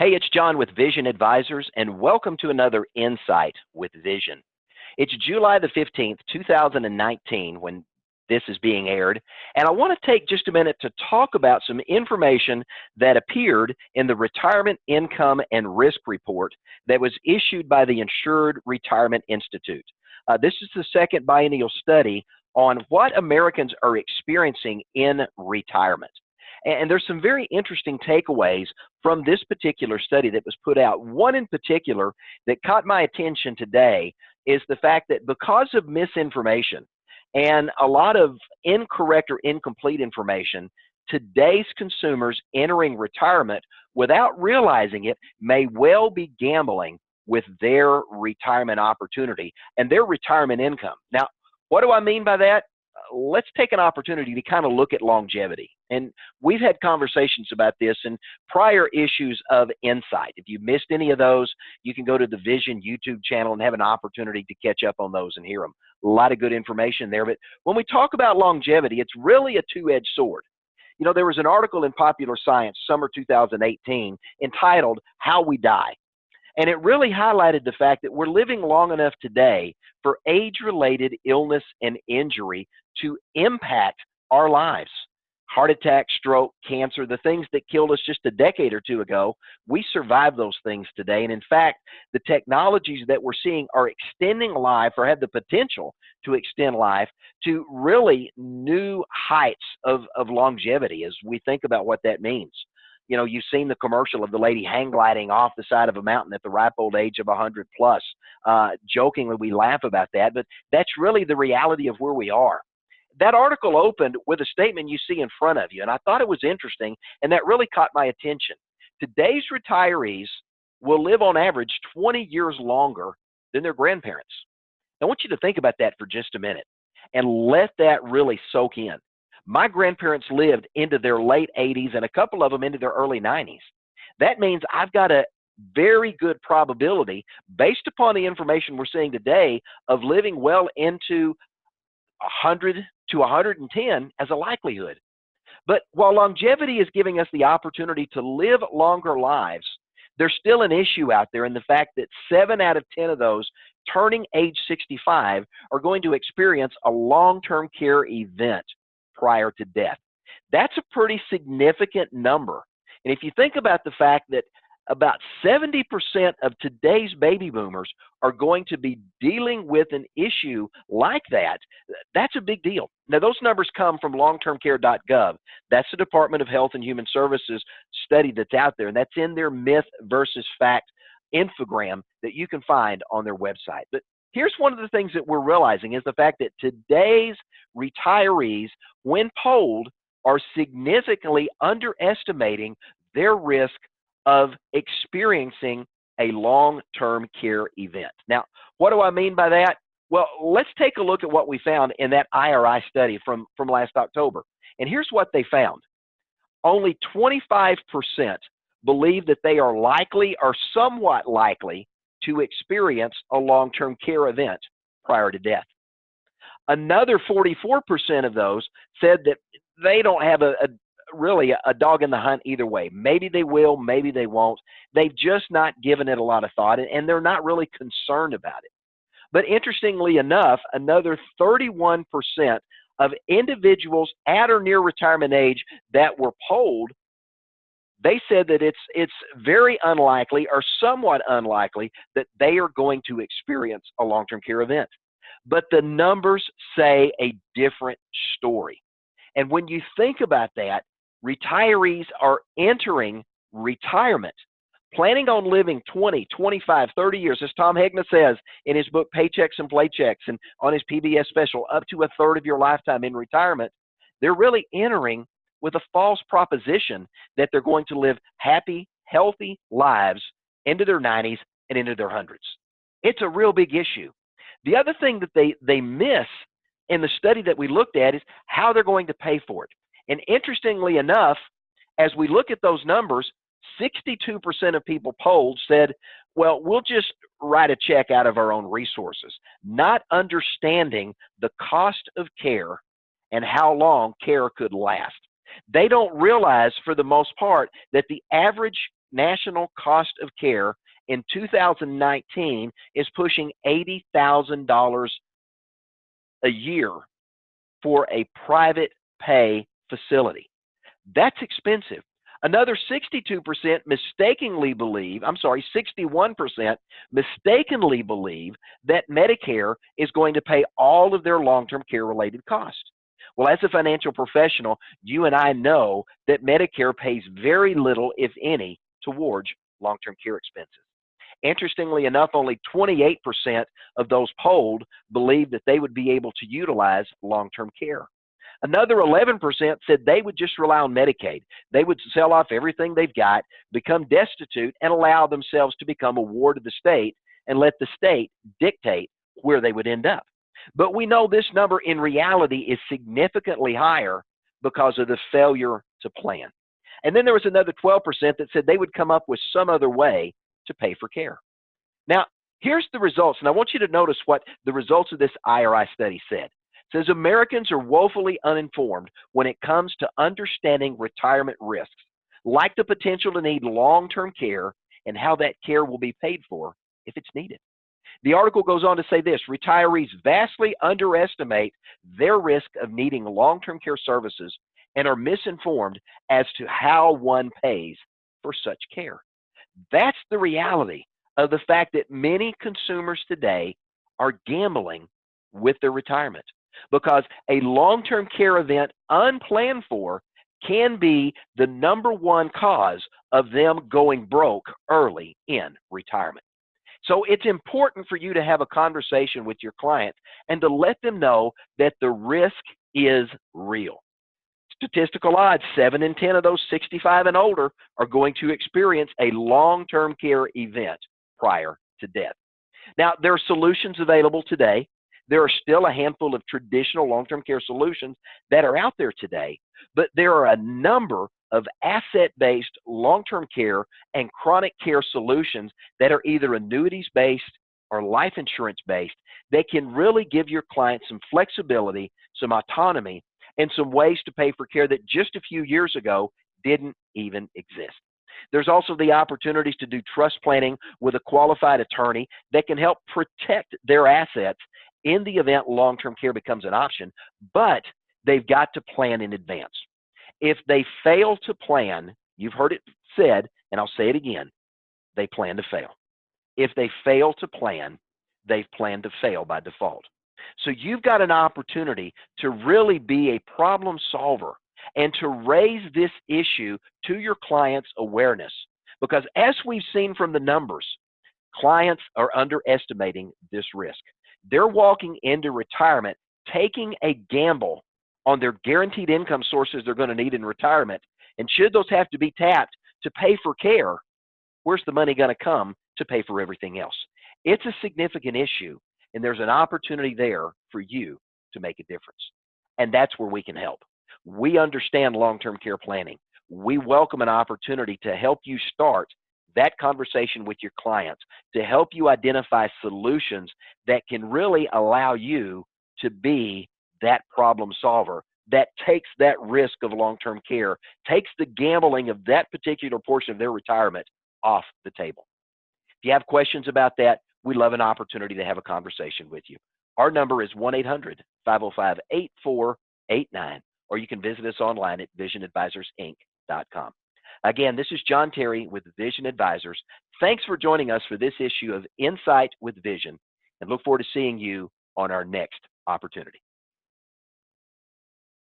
Hey, it's John with Vision Advisors, and welcome to another Insight with Vision. It's July the 15th, 2019, when this is being aired, and I want to take just a minute to talk about some information that appeared in the Retirement Income and Risk Report that was issued by the Insured Retirement Institute. This is the second biennial study on what Americans are experiencing in retirement. And there's some very interesting takeaways from this particular study that was put out. One in particular that caught my attention today is the fact that because of misinformation and a lot of incorrect or incomplete information, today's consumers entering retirement without realizing it may well be gambling with their retirement opportunity and their retirement income. Now, what do I mean by that? Let's take an opportunity to kind of look at longevity. And we've had conversations about this in prior issues of Insight. If you missed any of those, you can go to the Vision YouTube channel and have an opportunity to catch up on those and hear them. A lot of good information there. But when we talk about longevity, it's really a two-edged sword. You know, there was an article in Popular Science, summer 2018, entitled How We Die. And it really highlighted the fact that we're living long enough today for age-related illness and injury to impact our lives. Heart attack, stroke, cancer, the things that killed us just a decade or two ago, we survive those things today. And in fact, the technologies that we're seeing are extending life or have the potential to extend life to really new heights of longevity as we think about what that means. You know, you've seen the commercial of the lady hang gliding off the side of a mountain at the ripe old age of 100 plus. Jokingly, we laugh about that, but that's really the reality of where we are. That article opened with a statement you see in front of you, and I thought it was interesting, and that really caught my attention. Today's retirees will live on average 20 years longer than their grandparents. I want you to think about that for just a minute and let that really soak in. My grandparents lived into their late 80s and a couple of them into their early 90s. That means I've got a very good probability, based upon the information we're seeing today, of living well into 100 to 110 as a likelihood. But while longevity is giving us the opportunity to live longer lives, there's still an issue out there in the fact that 7 out of 10 of those turning age 65 are going to experience a long-term care event prior to death. That's a pretty significant number. And if you think about the fact that about 70% of today's baby boomers are going to be dealing with an issue like that, that's a big deal. Now, those numbers come from longtermcare.gov. That's the Department of Health and Human Services study that's out there, and that's in their myth versus fact infogram that you can find on their website. But here's one of the things that we're realizing is the fact that today's retirees, when polled, are significantly underestimating their risk of experiencing a long-term care event. Now, what do I mean by that? Well, let's take a look at what we found in that IRI study from last October. And here's what they found. Only 25% believe that they are likely or somewhat likely to experience a long-term care event prior to death. Another 44% of those said that they don't have really a dog in the hunt either way. Maybe they will, maybe they won't. They've just not given it a lot of thought, and they're not really concerned about it. But interestingly enough, another 31% of individuals at or near retirement age that were polled, they said that it's very unlikely or somewhat unlikely that they are going to experience a long-term care event. But the numbers say a different story. And when you think about that, retirees are entering retirement, planning on living 20, 25, 30 years, as Tom Hegna says in his book, Paychecks and Playchecks, and on his PBS special, up to a third of your lifetime in retirement. They're really entering with a false proposition that they're going to live happy, healthy lives into their 90s and into their hundreds. It's a real big issue. The other thing that they miss in the study that we looked at is how they're going to pay for it. And interestingly enough, as we look at those numbers, 62% of people polled said, well, we'll just write a check out of our own resources, not understanding the cost of care and how long care could last. They don't realize, for the most part, that the average national cost of care in 2019 is pushing $80,000 a year for a private pay facility. That's expensive. Another 62% mistakenly believe, 61% mistakenly believe that Medicare is going to pay all of their long-term care related costs. Well, as a financial professional, you and I know that Medicare pays very little, if any, towards long-term care expenses. Interestingly enough, only 28% of those polled believe that they would be able to utilize long-term care. Another 11% said they would just rely on Medicaid. They would sell off everything they've got, become destitute, and allow themselves to become a ward of the state and let the state dictate where they would end up. But we know this number in reality is significantly higher because of the failure to plan. And then there was another 12% that said they would come up with some other way to pay for care. Now, here's the results, and I want you to notice what the results of this IRI study said. It says Americans are woefully uninformed when it comes to understanding retirement risks, like the potential to need long-term care and how that care will be paid for if it's needed. The article goes on to say this: retirees vastly underestimate their risk of needing long-term care services and are misinformed as to how one pays for such care. That's the reality of the fact that many consumers today are gambling with their retirement, because a long-term care event unplanned for can be the #1 cause of them going broke early in retirement. So it's important for you to have a conversation with your client and to let them know that the risk is real. Statistical odds, 7 in 10 of those 65 and older are going to experience a long-term care event prior to death. Now, there are solutions available today. There are still a handful of traditional long-term care solutions that are out there today, but there are a number of asset-based long-term care and chronic care solutions that are either annuities-based or life insurance-based that can really give your clients some flexibility, some autonomy, and some ways to pay for care that just a few years ago didn't even exist. There's also the opportunities to do trust planning with a qualified attorney that can help protect their assets in the event long-term care becomes an option, but they've got to plan in advance. If they fail to plan, you've heard it said, and I'll say it again, they plan to fail. If they fail to plan, they've planned to fail by default. So you've got an opportunity to really be a problem solver and to raise this issue to your clients' awareness. Because as we've seen from the numbers, clients are underestimating this risk. They're walking into retirement taking a gamble on their guaranteed income sources they're going to need in retirement. And should those have to be tapped to pay for care, where's the money going to come to pay for everything else? It's a significant issue, and there's an opportunity there for you to make a difference. And that's where we can help. We understand long-term care planning. We welcome an opportunity to help you start that conversation with your clients, to help you identify solutions that can really allow you to be that problem solver that takes that risk of long-term care, takes the gambling of that particular portion of their retirement off the table. If you have questions about that, we'd love an opportunity to have a conversation with you. Our number is 1-800-505-8489, or you can visit us online at visionadvisorsinc.com. Again, this is John Terry with Vision Advisors. Thanks for joining us for this issue of Insight with Vision, and look forward to seeing you on our next opportunity.